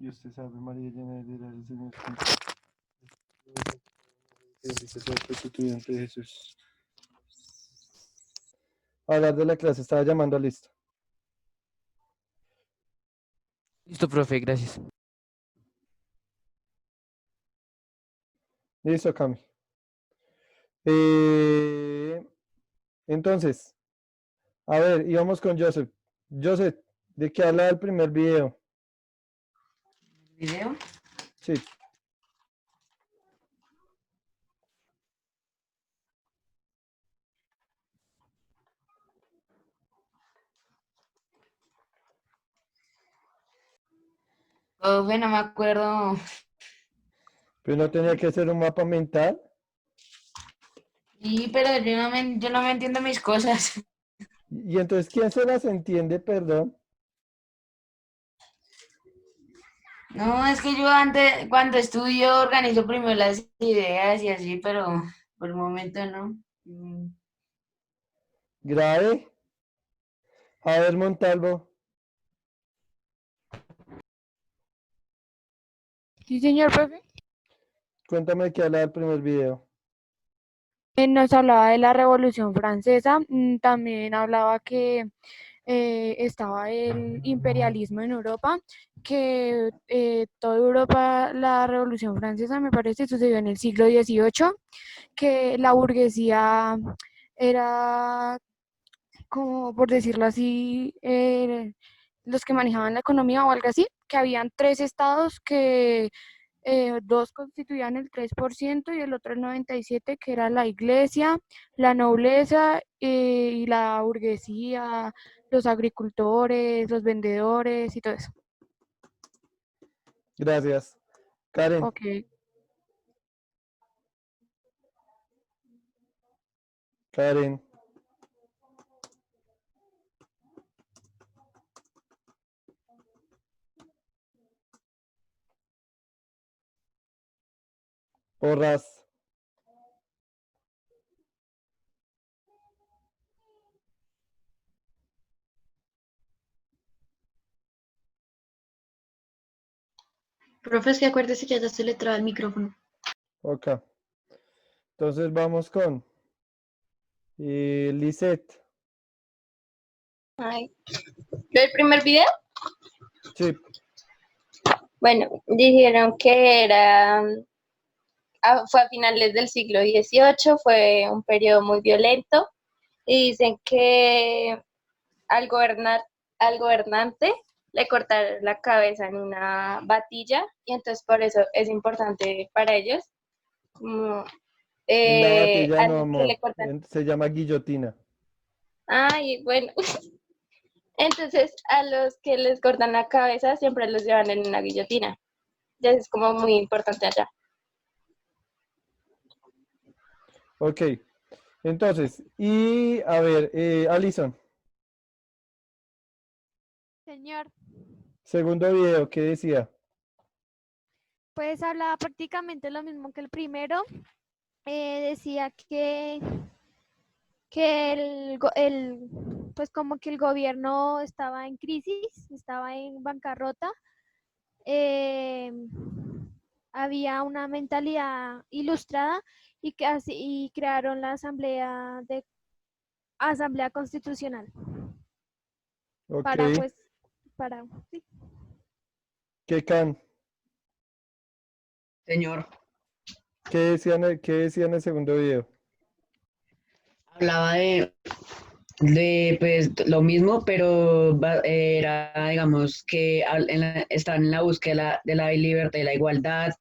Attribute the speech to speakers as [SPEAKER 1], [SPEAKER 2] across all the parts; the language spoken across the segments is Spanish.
[SPEAKER 1] Dios te salve María, llena de gracia, el Señor es contigo. Bendita sea tu constituyente Jesús. Hablar de la clase, estaba llamando a lista.
[SPEAKER 2] Listo, profe, gracias.
[SPEAKER 1] Listo, Cami. Eh, entonces, a ver, íbamos con Joseph. Joseph, ¿de qué habla el primer video?
[SPEAKER 3] ¿Video?
[SPEAKER 1] Sí,
[SPEAKER 3] Profe, no me acuerdo.
[SPEAKER 1] pero no tenía que hacer un mapa mental.
[SPEAKER 3] Sí, pero yo no me entiendo mis cosas.
[SPEAKER 1] Y entonces, ¿quién se las entiende, perdón?
[SPEAKER 3] No, es que yo antes, cuando estudio, organizo primero las ideas y así, pero por el momento no.
[SPEAKER 1] Grave. A ver, Montalvo,
[SPEAKER 4] Sí, señor profe.
[SPEAKER 1] cuéntame de qué habla el primer video.
[SPEAKER 4] Nos hablaba de la Revolución Francesa, también hablaba que estaba el imperialismo en Europa, que toda Europa, la Revolución Francesa, me parece, sucedió en el siglo XVIII, que la burguesía era, como por decirlo así, los que manejaban la economía o algo así, que habían tres estados que dos constituían el 3% y el otro el 97%, que era la iglesia, la nobleza y la burguesía, los agricultores, los vendedores y todo eso.
[SPEAKER 1] Gracias. Karen,
[SPEAKER 4] Ok.
[SPEAKER 1] Karen, Porras,
[SPEAKER 5] Profe, es que acuérdese que ya se le traba el micrófono.
[SPEAKER 1] ok. Entonces vamos con Lisette.
[SPEAKER 6] Ay. ¿El primer video?
[SPEAKER 1] Sí,
[SPEAKER 6] Bueno, dijeron que fue a finales del siglo XVIII, fue un periodo muy violento y dicen que al al gobernante le cortaron la cabeza en una batilla y entonces por eso es importante para ellos. Como,
[SPEAKER 1] en la batalla no,
[SPEAKER 6] al que
[SPEAKER 1] amor.
[SPEAKER 6] le cortan.
[SPEAKER 1] Se llama guillotina.
[SPEAKER 6] Ay, bueno. Entonces a los que les cortan la cabeza siempre los llevan en una guillotina. Ya es como muy importante allá.
[SPEAKER 1] Ok. Entonces, y a ver, Alison,
[SPEAKER 4] Señor,
[SPEAKER 1] segundo video, ¿qué decía?
[SPEAKER 4] pues hablaba prácticamente lo mismo que el primero. Decía que pues como que el gobierno estaba en crisis, estaba en bancarrota. eh, Había una mentalidad ilustrada y crearon la asamblea constitucional
[SPEAKER 1] Ok.
[SPEAKER 4] para pues para sí.
[SPEAKER 1] ¿Qué can?
[SPEAKER 7] Señor,
[SPEAKER 1] Qué decía en el segundo video?
[SPEAKER 7] hablaba de pues lo mismo, pero era, digamos, que estaban en la búsqueda de la libertad y la igualdad,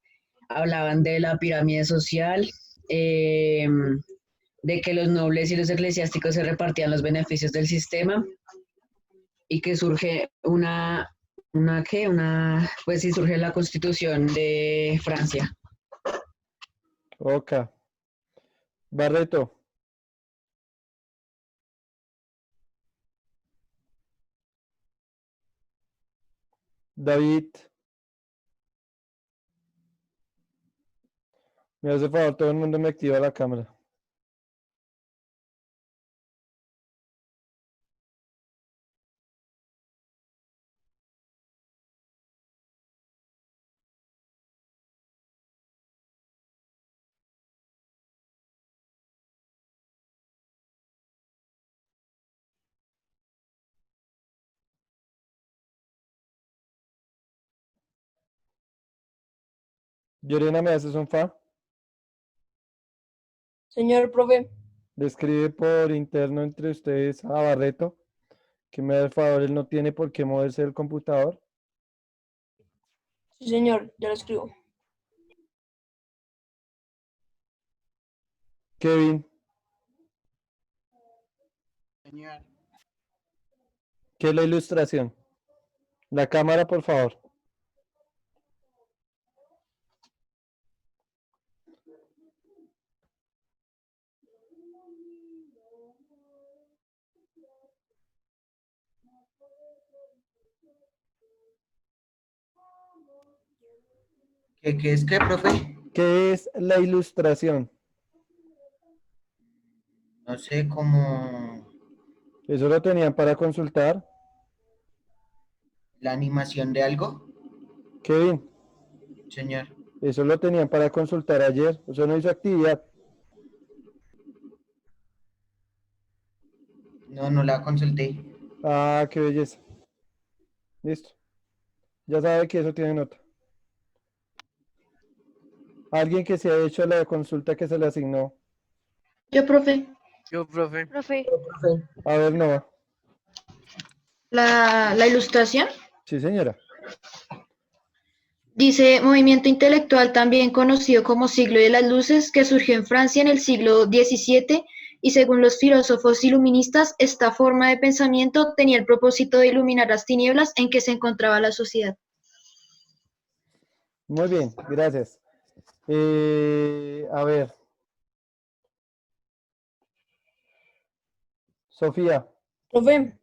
[SPEAKER 7] hablaban de la pirámide social, eh, de que los nobles y los eclesiásticos se repartían los beneficios del sistema y que surge pues sí, surge la Constitución de Francia.
[SPEAKER 1] Ok. Barreto, David, me hace favor, todo el mundo me activa la cámara. Yorena, ¿me haces un fa?
[SPEAKER 8] Señor profe,
[SPEAKER 1] Le escribe por interno entre ustedes a Barreto, que me da el favor, él no tiene por qué moverse del computador.
[SPEAKER 8] sí señor, ya lo escribo.
[SPEAKER 1] Kevin,
[SPEAKER 9] Señor,
[SPEAKER 1] ¿qué es la ilustración? La cámara, por favor.
[SPEAKER 9] ¿qué es qué, profe?
[SPEAKER 1] ¿Qué es la ilustración?
[SPEAKER 9] No sé cómo
[SPEAKER 1] Eso lo tenían para consultar.
[SPEAKER 9] la animación de algo,
[SPEAKER 1] Kevin,
[SPEAKER 9] señor.
[SPEAKER 1] eso lo tenían para consultar ayer. Eso no hizo actividad.
[SPEAKER 9] No, no la consulté.
[SPEAKER 1] Ah, qué belleza. Listo. Ya sabe que eso tiene nota. Alguien que se ha hecho la consulta que se le asignó.
[SPEAKER 5] Yo, profe,
[SPEAKER 2] Yo, profe.
[SPEAKER 4] Profe,
[SPEAKER 1] A ver, no.
[SPEAKER 5] la ilustración
[SPEAKER 1] Sí, señora.
[SPEAKER 5] dice movimiento intelectual también conocido como siglo de las luces que surgió en Francia en el siglo XVII y según los filósofos iluministas, esta forma de pensamiento tenía el propósito de iluminar las tinieblas en que se encontraba la sociedad.
[SPEAKER 1] Muy bien, gracias. A ver, Sofía,
[SPEAKER 8] Profe,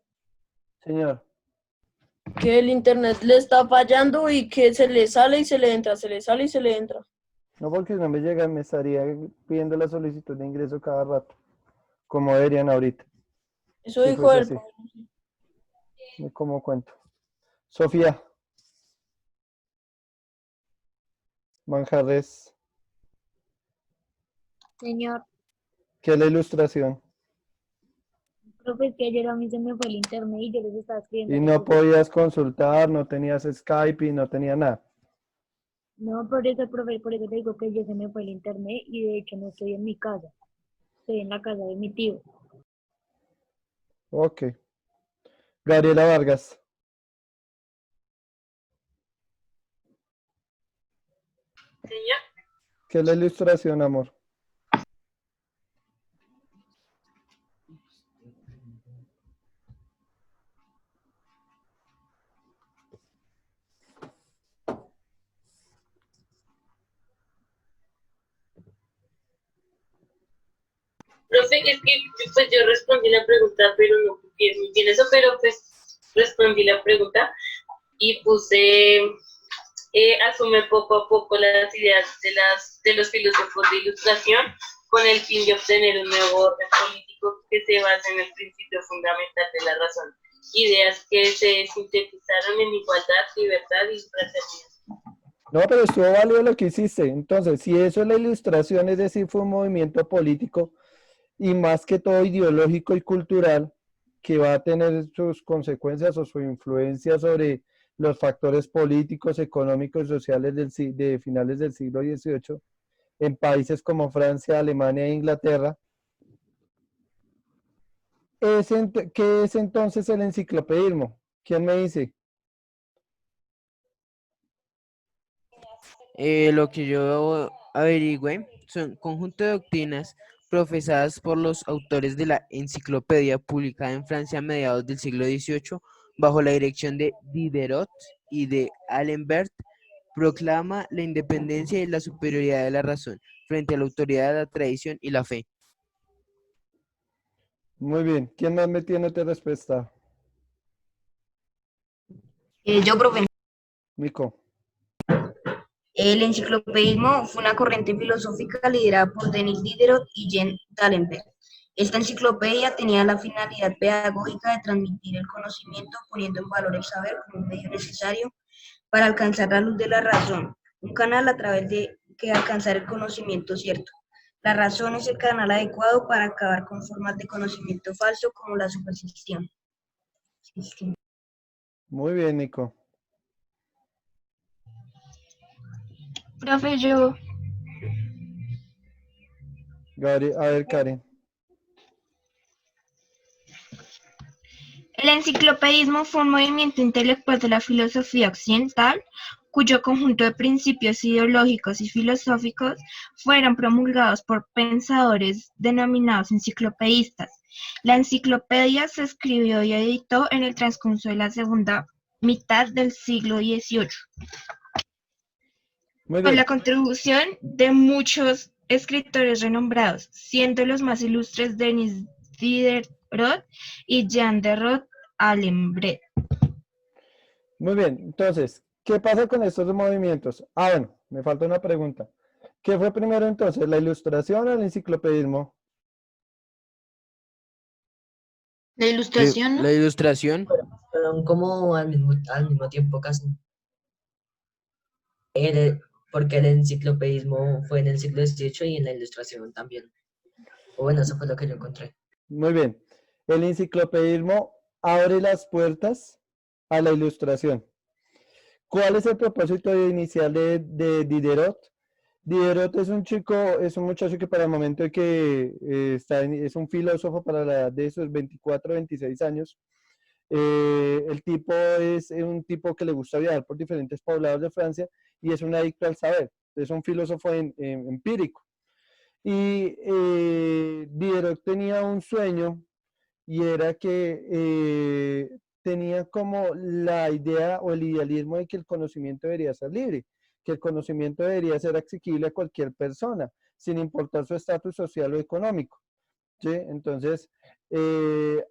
[SPEAKER 1] señor.
[SPEAKER 8] que el internet le está fallando y que se le sale y se le entra, se le sale y se le entra.
[SPEAKER 1] No, porque no me llega, me estaría pidiendo la solicitud de ingreso cada rato, como deberían ahorita.
[SPEAKER 8] Eso
[SPEAKER 1] Si
[SPEAKER 8] dijo
[SPEAKER 1] fuese
[SPEAKER 8] él,
[SPEAKER 1] así,
[SPEAKER 8] profe.
[SPEAKER 1] ni como cuento. Sofía, Manjarres,
[SPEAKER 10] Señor,
[SPEAKER 1] ¿qué es la ilustración?
[SPEAKER 10] profe, es que ayer a mí se me fue el internet y yo les estaba escribiendo
[SPEAKER 1] Y
[SPEAKER 10] en el
[SPEAKER 1] no
[SPEAKER 10] grupo.
[SPEAKER 1] podías consultar, no tenías Skype y no tenía nada.
[SPEAKER 10] No, por eso, profe, por eso le digo que ayer se me fue el internet y de hecho no estoy en mi casa, estoy en la casa de mi tío.
[SPEAKER 1] Ok. Gabriela Vargas,
[SPEAKER 6] Señor,
[SPEAKER 1] ¿qué es la ilustración, amor?
[SPEAKER 6] profe, es que pues yo respondí la pregunta, pero no copié muy bien eso, pero pues respondí la pregunta y puse asume poco a poco las ideas de los filósofos de ilustración con el fin de obtener un nuevo orden político que se base en el principio fundamental de la razón. Ideas que se sintetizaron en igualdad, libertad y fraternidad.
[SPEAKER 1] No, pero estuvo válido lo que hiciste. Entonces, si eso es la ilustración, es decir, fue un movimiento político y más que todo ideológico y cultural que va a tener sus consecuencias o su influencia sobre los factores políticos, económicos y sociales de finales del siglo XVIII en países como Francia, Alemania e Inglaterra. ¿Qué es entonces el enciclopedismo? ¿Quién me dice?
[SPEAKER 2] Lo que yo averigüé son conjunto de doctrinas profesadas por los autores de la enciclopedia publicada en Francia a mediados del siglo XVIII bajo la dirección de Diderot y de Alembert. Proclama la independencia y la superioridad de la razón frente a la autoridad de la tradición y la fe.
[SPEAKER 1] Muy bien. ¿Quién más me tiene otra respuesta?
[SPEAKER 3] Yo, profe,
[SPEAKER 1] Mico.
[SPEAKER 3] el enciclopedismo fue una corriente filosófica liderada por Denis Diderot y Jean D'Alembert. Esta enciclopedia tenía la finalidad pedagógica de transmitir el conocimiento poniendo en valor el saber como un medio necesario para alcanzar la luz de la razón, un canal a través de que alcanzar el conocimiento cierto. La razón es el canal adecuado para acabar con formas de conocimiento falso como la superstición.
[SPEAKER 1] Muy bien, Nico.
[SPEAKER 3] Profe, yo,
[SPEAKER 1] A ver, Karen.
[SPEAKER 3] el enciclopedismo fue un movimiento intelectual de la filosofía occidental cuyo conjunto de principios ideológicos y filosóficos fueron promulgados por pensadores denominados enciclopedistas. La enciclopedia se escribió y editó en el transcurso de la segunda mitad del siglo XVIII,
[SPEAKER 1] Muy
[SPEAKER 3] con la
[SPEAKER 1] bien.
[SPEAKER 3] contribución de muchos escritores renombrados, siendo los más ilustres Denis Diderot y Jean de Roth-Alenbret.
[SPEAKER 1] Muy bien. Entonces, ¿qué pasa con estos movimientos? Ah, bueno, me falta una pregunta. ¿Qué fue primero entonces, la ilustración o el enciclopedismo?
[SPEAKER 5] La ilustración, ¿no?
[SPEAKER 2] La ilustración.
[SPEAKER 11] Fueron como al mismo tiempo casi. Porque el enciclopedismo fue en el siglo XVIII y en la ilustración también. O bueno, eso fue lo que yo encontré.
[SPEAKER 1] Muy bien. El enciclopedismo abre las puertas a la ilustración. ¿Cuál es el propósito inicial de Diderot? Diderot es un chico, es un muchacho que para el momento de que es un filósofo para la edad de sus 24, 26 años. El tipo es un tipo que le gusta viajar por diferentes poblados de Francia y es un adicto al saber. Es un filósofo empírico. Y Diderot tenía un sueño y era que tenía como la idea o el idealismo de que el conocimiento debería ser libre, que el conocimiento debería ser asequible a cualquier persona, sin importar su estatus social o económico. ¿Sí? Entonces,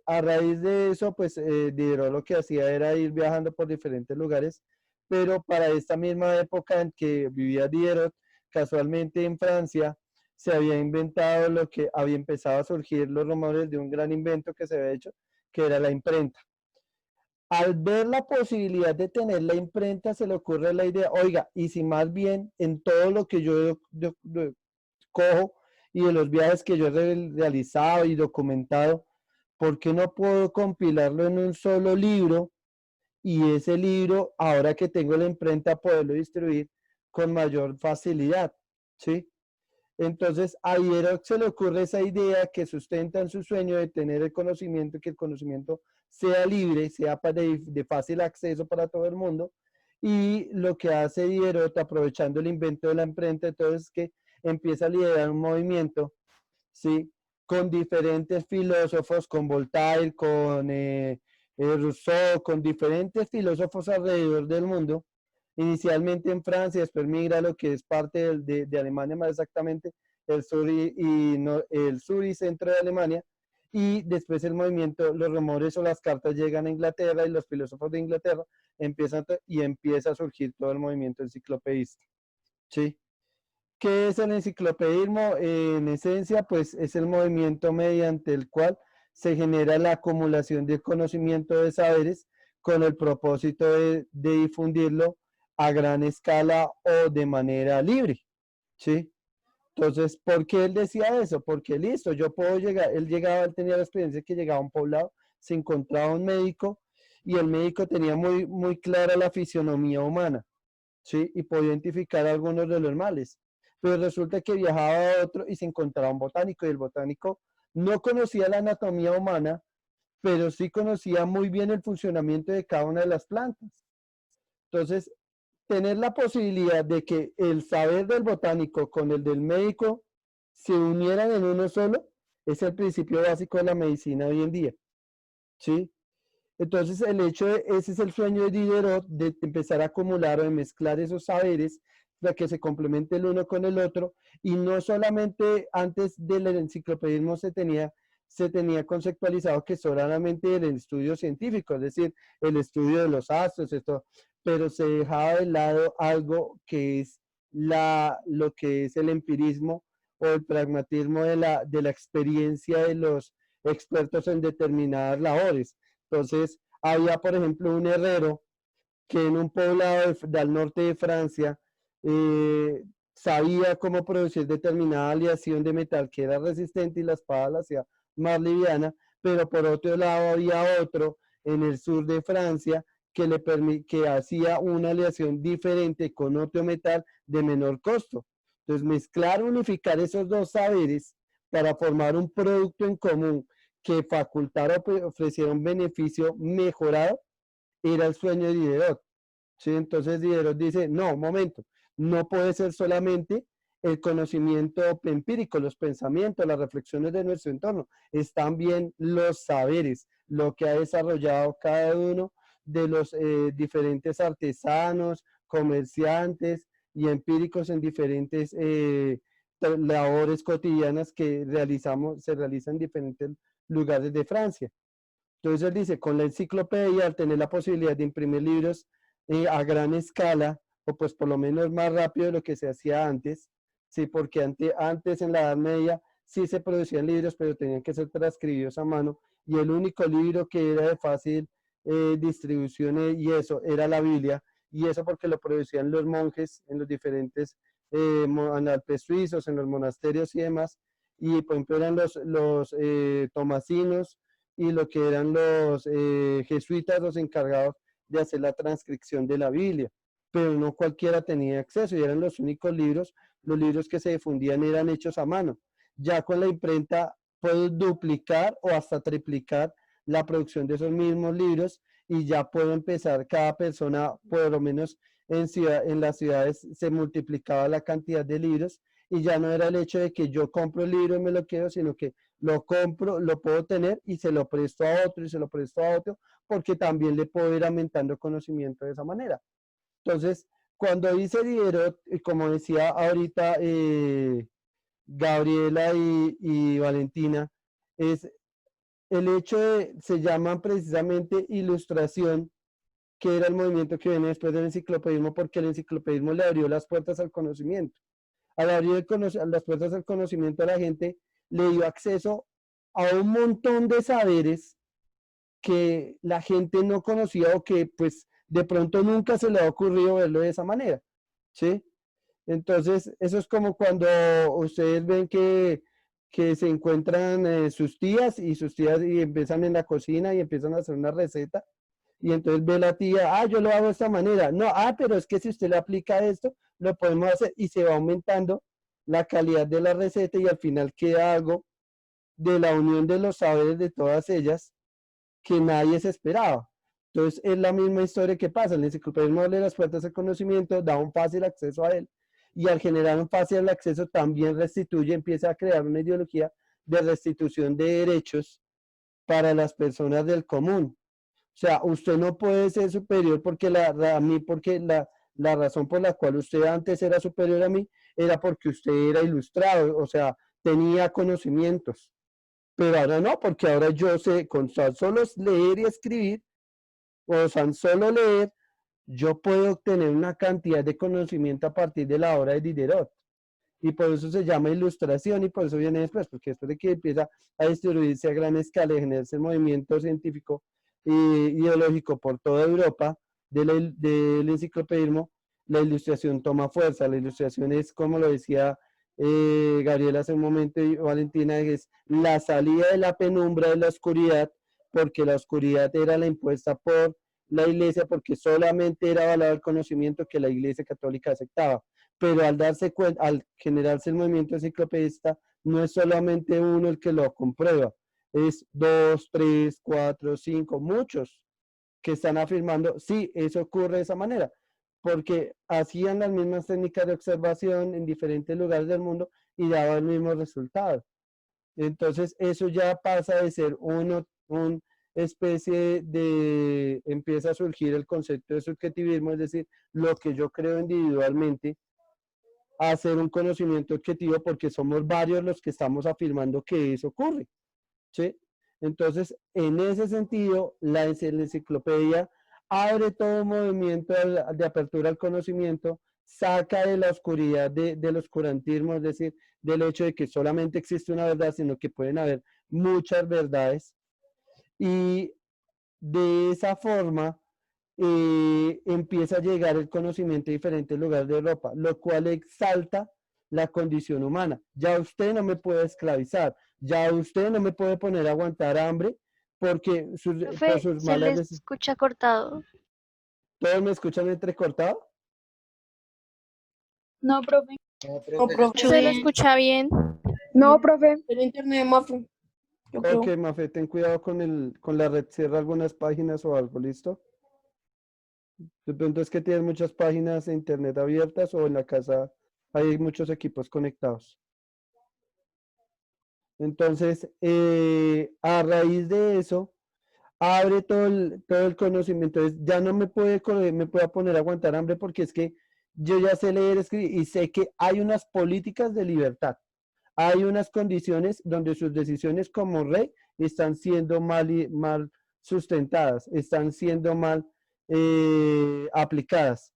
[SPEAKER 1] a raíz de eso, pues Diderot lo que hacía era ir viajando por diferentes lugares, pero para esta misma época en que vivía Diderot, casualmente en Francia, se había inventado lo que había empezado a surgir los rumores de un gran invento que se había hecho, que era la imprenta. Al ver la posibilidad de tener la imprenta, se le ocurre la idea, oiga, y si más bien en todo lo que yo cojo y de los viajes que yo he realizado y documentado, ¿por qué no puedo compilarlo en un solo libro? Y ese libro, ahora que tengo la imprenta, poderlo distribuir con mayor facilidad, ¿sí? Entonces, a Diderot se le ocurre esa idea que sustenta en su sueño de tener el conocimiento, que el conocimiento sea libre, sea de fácil acceso para todo el mundo. Y lo que hace Diderot, aprovechando el invento de la imprenta, entonces es que empieza a liderar un movimiento, ¿sí? Con diferentes filósofos, con Voltaire, con Rousseau, con diferentes filósofos alrededor del mundo, inicialmente en Francia, después migra a lo que es parte de Alemania, más exactamente el sur el sur y centro de Alemania, y después el movimiento, los rumores o las cartas llegan a Inglaterra y los filósofos de Inglaterra empieza a surgir todo el movimiento enciclopedista, ¿sí? ¿Qué es el enciclopedismo? En esencia, pues es el movimiento mediante el cual se genera la acumulación de conocimiento de saberes con el propósito de difundirlo a gran escala o de manera libre, ¿sí? Entonces, ¿por qué él decía eso? Porque listo, yo puedo llegar, él tenía la experiencia que llegaba a un poblado, se encontraba un médico y el médico tenía muy, muy clara la fisionomía humana, ¿sí? Y podía identificar algunos de los males. Pero resulta que viajaba a otro y se encontraba un botánico y el botánico no conocía la anatomía humana, pero sí conocía muy bien el funcionamiento de cada una de las plantas. Entonces, tener la posibilidad de que el saber del botánico con el del médico se unieran en uno solo es el principio básico de la medicina hoy en día, ¿sí? Entonces, ese es el sueño de Diderot, de empezar a acumular o de mezclar esos saberes para que se complemente el uno con el otro, y no solamente antes del enciclopedismo se tenía conceptualizado que solamente el estudio científico, es decir, el estudio de los astros, esto, pero se dejaba de lado algo que es lo que es el empirismo o el pragmatismo de la experiencia de los expertos en determinadas labores. Entonces, había, por ejemplo, un herrero que en un poblado del norte de Francia sabía cómo producir determinada aleación de metal que era resistente y la espada la hacía más liviana, pero por otro lado había otro en el sur de Francia que hacía una aleación diferente con otro metal de menor costo. Entonces, mezclar, unificar esos dos saberes para formar un producto en común que facultara o ofreciera un beneficio mejorado, era el sueño de Diderot. ¿Sí? Entonces Diderot dice, no, un momento, no puede ser solamente el conocimiento empírico, los pensamientos, las reflexiones de nuestro entorno, es también los saberes, lo que ha desarrollado cada uno de los diferentes artesanos, comerciantes y empíricos en diferentes labores cotidianas que se realizan en diferentes lugares de Francia. Entonces él dice, con la enciclopedia, al tener la posibilidad de imprimir libros a gran escala, o pues por lo menos más rápido de lo que se hacía antes, sí, porque antes en la Edad Media sí se producían libros, pero tenían que ser transcribidos a mano, y el único libro que era de fácil distribución y eso era la Biblia, y eso porque lo producían los monjes en los diferentes Alpes suizos, en los monasterios y demás, y por ejemplo eran los tomasinos y lo que eran los jesuitas los encargados de hacer la transcripción de la Biblia, pero no cualquiera tenía acceso y eran los únicos libros, los libros que se difundían eran hechos a mano. Ya con la imprenta puedo duplicar o hasta triplicar la producción de esos mismos libros y ya puedo empezar, cada persona, por lo menos en las ciudades se multiplicaba la cantidad de libros y ya no era el hecho de que yo compro el libro y me lo quedo, sino que lo compro, lo puedo tener y se lo presto a otro y se lo presto a otro, porque también le puedo ir aumentando conocimiento de esa manera. Entonces, cuando dice Diderot, como decía ahorita Gabriela y Valentina, es el hecho de, se llaman precisamente ilustración, que era el movimiento que viene después del enciclopedismo, porque el enciclopedismo le abrió las puertas al conocimiento. Al abrir las puertas al conocimiento a la gente, le dio acceso a un montón de saberes que la gente no conocía o que pues de pronto nunca se le ha ocurrido verlo de esa manera, ¿sí? Entonces, eso es como cuando ustedes ven que se encuentran sus tías y empiezan en la cocina y empiezan a hacer una receta y entonces ve la tía, yo lo hago de esta manera, no, pero es que si usted le aplica esto, lo podemos hacer y se va aumentando la calidad de la receta y al final queda algo de la unión de los saberes de todas ellas que nadie se esperaba. Entonces es la misma historia que pasa, el enciclopedismo abre las puertas al conocimiento, da un fácil acceso a él y al generar un fácil acceso también restituye, empieza a crear una ideología de restitución de derechos para las personas del común. O sea, usted no puede ser superior porque la razón por la cual usted antes era superior a mí era porque usted era ilustrado, o sea, tenía conocimientos. Pero ahora no, porque ahora yo sé, con tan solo leer y escribir, o tan solo leer, yo puedo obtener una cantidad de conocimiento a partir de la obra de Diderot. Y por eso se llama ilustración y por eso viene después, porque después de que empieza a distribuirse a gran escala y generarse el movimiento científico e ideológico por toda Europa del enciclopedismo, la ilustración toma fuerza. La ilustración es, como lo decía Gabriela hace un momento y Valentina, es la salida de la penumbra de la oscuridad, porque la oscuridad era la impuesta por la iglesia, porque solamente era valorado el conocimiento que la iglesia católica aceptaba. Pero al darse cuenta, al generarse el movimiento enciclopedista, no es solamente uno el que lo comprueba, es 2, 3, 4, 5, muchos que están afirmando, sí, eso ocurre de esa manera, porque hacían las mismas técnicas de observación en diferentes lugares del mundo y daban el mismo resultado. Entonces, eso ya pasa de ser una especie de, empieza a surgir el concepto de subjetivismo, es decir, lo que yo creo individualmente, a ser un conocimiento objetivo porque somos varios los que estamos afirmando que eso ocurre, ¿sí? Entonces, en ese sentido, la enciclopedia abre todo un movimiento de apertura al conocimiento, saca de la oscuridad del oscurantismo, es decir, del hecho de que solamente existe una verdad, sino que pueden haber muchas verdades, y de esa forma empieza a llegar el conocimiento a diferentes lugares de Europa, lo cual exalta la condición humana. Ya usted no me puede esclavizar, ya usted no me puede poner a aguantar hambre porque por sus
[SPEAKER 12] Se
[SPEAKER 1] malas
[SPEAKER 12] les
[SPEAKER 1] decisiones.
[SPEAKER 12] escucha cortado.
[SPEAKER 1] ¿Todos me escuchan entrecortado?
[SPEAKER 10] No, profe.
[SPEAKER 8] No, profe.
[SPEAKER 5] Se le escucha
[SPEAKER 4] bien.
[SPEAKER 10] No, profe.
[SPEAKER 8] El internet, Mafe. Yo creo.
[SPEAKER 1] Ok, Mafe, ten cuidado con la red, cierra algunas páginas o algo, ¿listo? De pronto es que tienes muchas páginas de internet abiertas o en la casa hay muchos equipos conectados. Entonces, a raíz de eso, abre todo el conocimiento. Entonces, ya no me puedo poner a aguantar hambre porque es que yo ya sé leer, escribir y sé que hay unas políticas de libertad. Hay unas condiciones donde sus decisiones como rey están siendo mal sustentadas, están siendo mal aplicadas.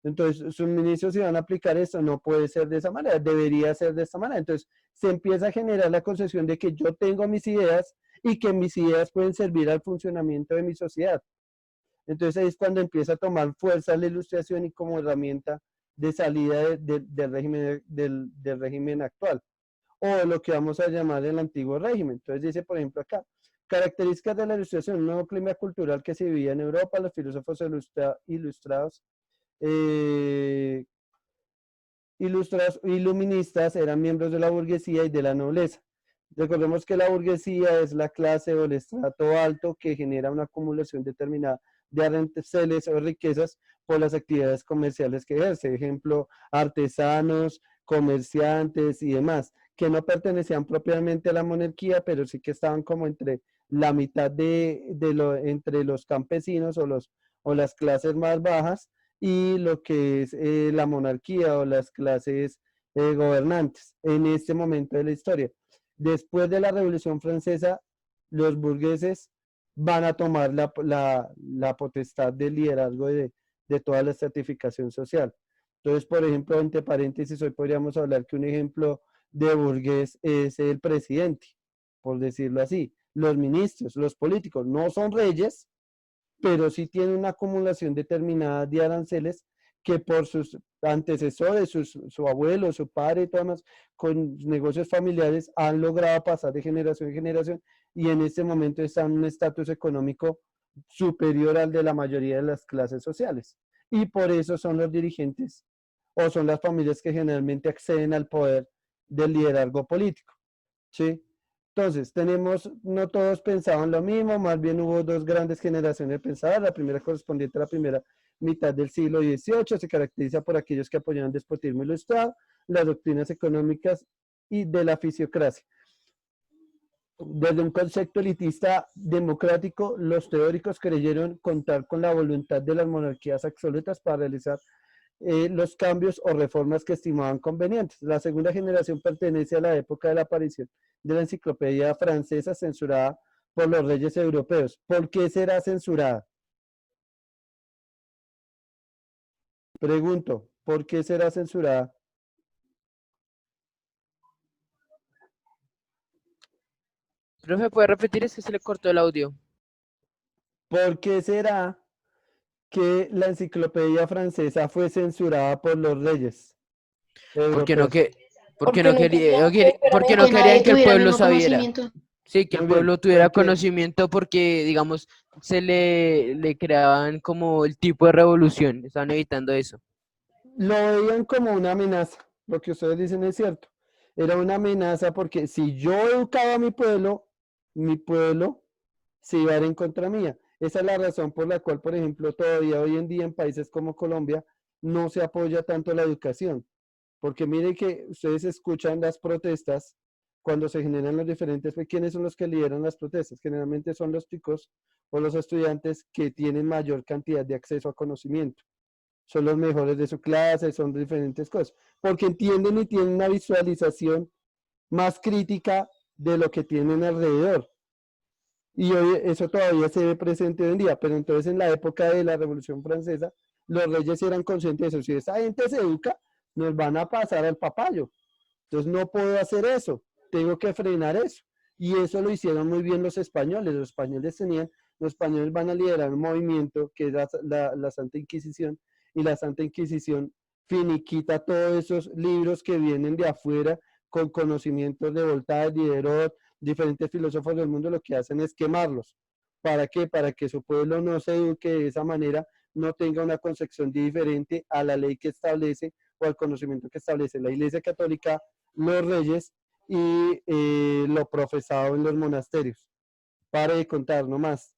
[SPEAKER 1] Entonces, sus ministros si van a aplicar esto, no puede ser de esa manera, debería ser de esta manera. Entonces, se empieza a generar la concepción de que yo tengo mis ideas y que mis ideas pueden servir al funcionamiento de mi sociedad. Entonces, ahí es cuando empieza a tomar fuerza la ilustración y como herramienta de salida del régimen actual, o lo que vamos a llamar el antiguo régimen. Entonces, dice, por ejemplo, acá, características de la ilustración, un nuevo clima cultural que se vivía en Europa, los filósofos ilustrados iluministas eran miembros de la burguesía y de la nobleza. Recordemos que la burguesía es la clase o el estrato alto que genera una acumulación determinada de aranceles o riquezas por las actividades comerciales que ejerce. Ejemplo, artesanos, comerciantes y demás, que no pertenecían propiamente a la monarquía, pero sí que estaban como entre la mitad entre los campesinos o las clases más bajas y lo que es la monarquía o las clases gobernantes en este momento de la historia. Después de la Revolución Francesa, los burgueses van a tomar la potestad del liderazgo de toda la estratificación social. Entonces, por ejemplo, entre paréntesis, hoy podríamos hablar que un ejemplo de burgués es el presidente, por decirlo así. Los ministros, los políticos, no son reyes, pero sí tienen una acumulación determinada de aranceles que por sus antecesores, su abuelo, su padre y todo más, con negocios familiares han logrado pasar de generación en generación y en este momento están en un estatus económico superior al de la mayoría de las clases sociales. Y por eso son los dirigentes o son las familias que generalmente acceden al poder del liderazgo político. ¿Sí? Entonces, no todos pensaban lo mismo, más bien hubo dos grandes generaciones pensadas. La primera correspondiente a la primera mitad del siglo XVIII, se caracteriza por aquellos que apoyaban el despotismo ilustrado, las doctrinas económicas y de la fisiocracia. Desde un concepto elitista democrático, los teóricos creyeron contar con la voluntad de las monarquías absolutas para realizar los cambios o reformas que estimaban convenientes. La segunda generación pertenece a la época de la aparición de la enciclopedia francesa censurada por los reyes europeos. ¿Por qué será censurada? Pregunto, ¿por qué será censurada?
[SPEAKER 2] Profe, ¿puede repetir? Es que se le cortó el audio.
[SPEAKER 1] ¿Por qué será que la enciclopedia francesa fue censurada por los reyes
[SPEAKER 2] Porque no,
[SPEAKER 1] europeos?
[SPEAKER 2] porque no querían
[SPEAKER 5] Que nadie
[SPEAKER 2] que el
[SPEAKER 5] tuviera el
[SPEAKER 2] pueblo
[SPEAKER 5] mismo
[SPEAKER 2] sabiera.
[SPEAKER 5] conocimiento.
[SPEAKER 2] Sí, que el
[SPEAKER 1] Muy bien,
[SPEAKER 2] pueblo tuviera
[SPEAKER 1] porque
[SPEAKER 2] conocimiento porque, digamos, se le creaban como el tipo de revolución. Estaban evitando eso.
[SPEAKER 1] lo veían como una amenaza. Lo que ustedes dicen es cierto. Era una amenaza porque si yo educaba a mi pueblo se iba a ir en contra mía. Esa es la razón por la cual, por ejemplo, todavía hoy en día en países como Colombia no se apoya tanto la educación. Porque miren que ustedes escuchan las protestas cuando se generan los diferentes, ¿quiénes son los que lideran las protestas? Generalmente son los chicos o los estudiantes que tienen mayor cantidad de acceso a conocimiento. Son los mejores de su clase, son diferentes cosas, porque entienden y tienen una visualización más crítica de lo que tienen alrededor. Y hoy eso todavía se ve presente hoy en día, pero entonces en la época de la Revolución Francesa, los reyes eran conscientes de eso. Si esa gente se educa, nos van a pasar al papayo. Entonces no puedo hacer eso, tengo que frenar eso. Y eso lo hicieron muy bien los españoles. Los españoles van a liderar un movimiento que es la Santa Inquisición, y la Santa Inquisición finiquita todos esos libros que vienen de afuera con conocimientos de Voltaire, Diderot, diferentes filósofos del mundo. Lo que hacen es quemarlos. ¿Para qué? Para que su pueblo no se eduque de esa manera, no tenga una concepción diferente a la ley que establece o al conocimiento que establece la Iglesia Católica, los reyes y lo profesado en los monasterios. Pare de contar nomás.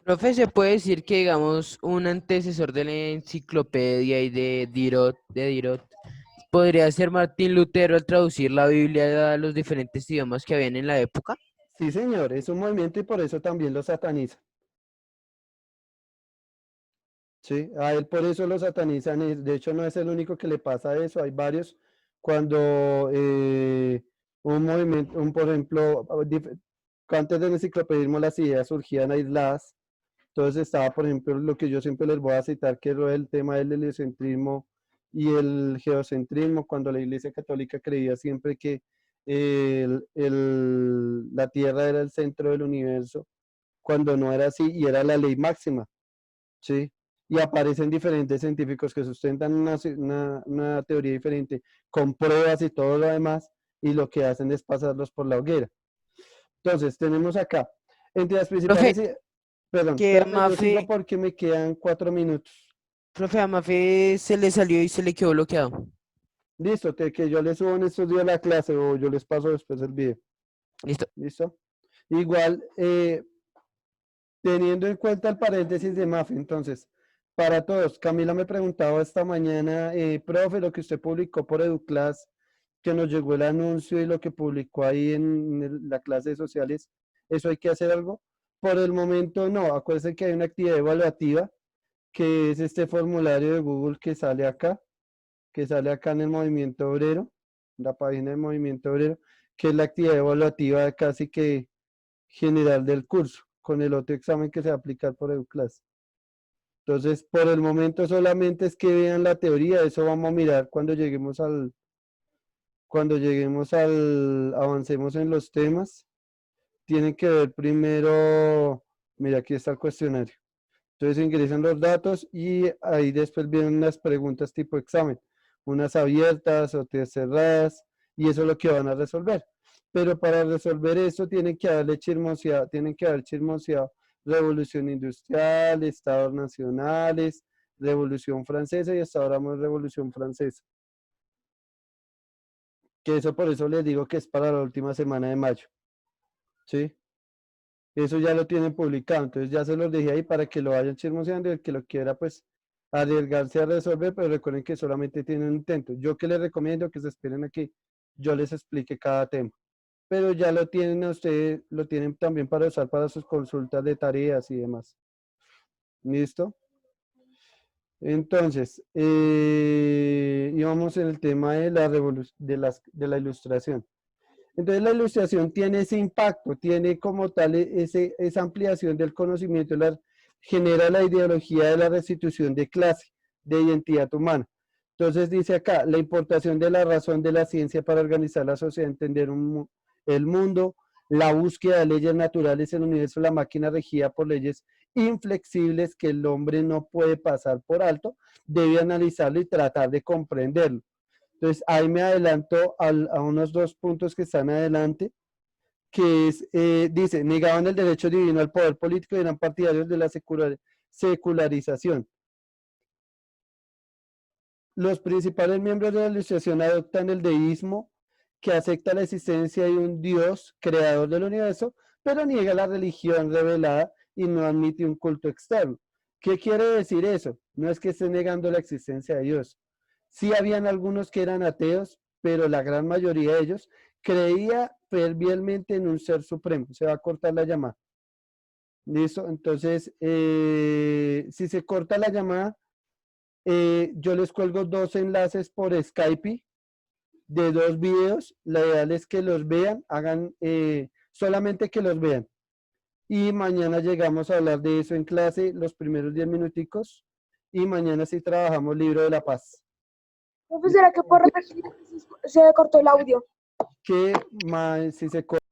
[SPEAKER 2] Profe, ¿se puede decir que, digamos, un antecesor de la enciclopedia y de Diderot, podría ser Martín Lutero al traducir la Biblia a los diferentes idiomas que habían en la época?
[SPEAKER 1] Sí, señor, es un movimiento y por eso también lo satanizan. Sí, a él por eso lo satanizan. De hecho, no es el único que le pasa eso. Hay varios. Cuando un movimiento, por ejemplo, antes del enciclopedismo las ideas surgían aisladas. Entonces estaba, por ejemplo, lo que yo siempre les voy a citar, que es el tema del heliocentrismo y el geocentrismo, cuando la Iglesia Católica creía siempre que la Tierra era el centro del universo, cuando no era así y era la ley máxima, ¿sí? Y aparecen diferentes científicos que sustentan una teoría diferente, con pruebas y todo lo demás, y lo que hacen es pasarlos por la hoguera. Entonces, tenemos acá, entre las principales... Perdón,
[SPEAKER 2] que
[SPEAKER 1] espérame, yo sigo
[SPEAKER 2] Mafe,
[SPEAKER 1] porque me quedan 4 minutos.
[SPEAKER 2] profe, a Mafe se le salió y se le quedó bloqueado.
[SPEAKER 1] Listo, que yo les subo en estos días la clase o yo les paso después el video.
[SPEAKER 2] Listo.
[SPEAKER 1] ¿Listo? Igual, teniendo en cuenta el paréntesis de Mafe, entonces, para todos, Camila me preguntaba esta mañana, profe, lo que usted publicó por Educlass, que nos llegó el anuncio y lo que publicó ahí en la clase de sociales, ¿eso hay que hacer algo? Por el momento no, acuérdense que hay una actividad evaluativa, que es este formulario de Google que sale acá en el Movimiento Obrero, la página del Movimiento Obrero, que es la actividad evaluativa casi que general del curso, con el otro examen que se va a aplicar por Educlass. Entonces, por el momento solamente es que vean la teoría, eso vamos a mirar cuando avancemos en los temas. Tienen que ver primero, mira, aquí está el cuestionario. Entonces ingresan los datos y ahí después vienen unas preguntas tipo examen, unas abiertas, otras cerradas, y eso es lo que van a resolver. Pero para resolver eso tienen que haber chismoseado Revolución Industrial, Estados Nacionales, Revolución Francesa y hasta ahora más Revolución Francesa. Que eso por eso les digo que es para la última semana de mayo. ¿Sí? Eso ya lo tienen publicado, entonces ya se los dejé ahí para que lo vayan chismoseando y el que lo quiera pues arriesgarse a resolver, pero recuerden que solamente tienen un intento. Yo que les recomiendo que se esperen a que yo les explique cada tema, pero ya lo tienen ustedes, lo tienen también para usar para sus consultas de tareas y demás. ¿Listo? Entonces, íbamos en el tema de la ilustración. Entonces la ilustración tiene ese impacto, tiene como tal esa ampliación del conocimiento, genera la ideología de la restitución de clase, de identidad humana. Entonces dice acá, la importación de la razón de la ciencia para organizar la sociedad, entender el mundo, la búsqueda de leyes naturales en el universo, la máquina regida por leyes inflexibles que el hombre no puede pasar por alto, debe analizarlo y tratar de comprenderlo. Entonces, ahí me adelanto a unos 2 puntos que están adelante, que es, dice, negaban el derecho divino al poder político y eran partidarios de la secularización. Los principales miembros de la Ilustración adoptan el deísmo, que acepta la existencia de un Dios, creador del universo, pero niega la religión revelada y no admite un culto externo. ¿Qué quiere decir eso? No es que esté negando la existencia de Dios. Sí habían algunos que eran ateos, pero la gran mayoría de ellos creía fervientemente en un ser supremo. Se va a cortar la llamada. ¿Listo? Entonces, si se corta la llamada, yo les cuelgo 2 enlaces por Skype de 2 videos. La idea es que los vean, solamente que los vean. Y mañana llegamos a hablar de eso en clase, los primeros 10 minuticos. Y mañana sí trabajamos Libro de la Paz.
[SPEAKER 10] ¿Será que por repetir se cortó el audio?
[SPEAKER 1] Que si se corta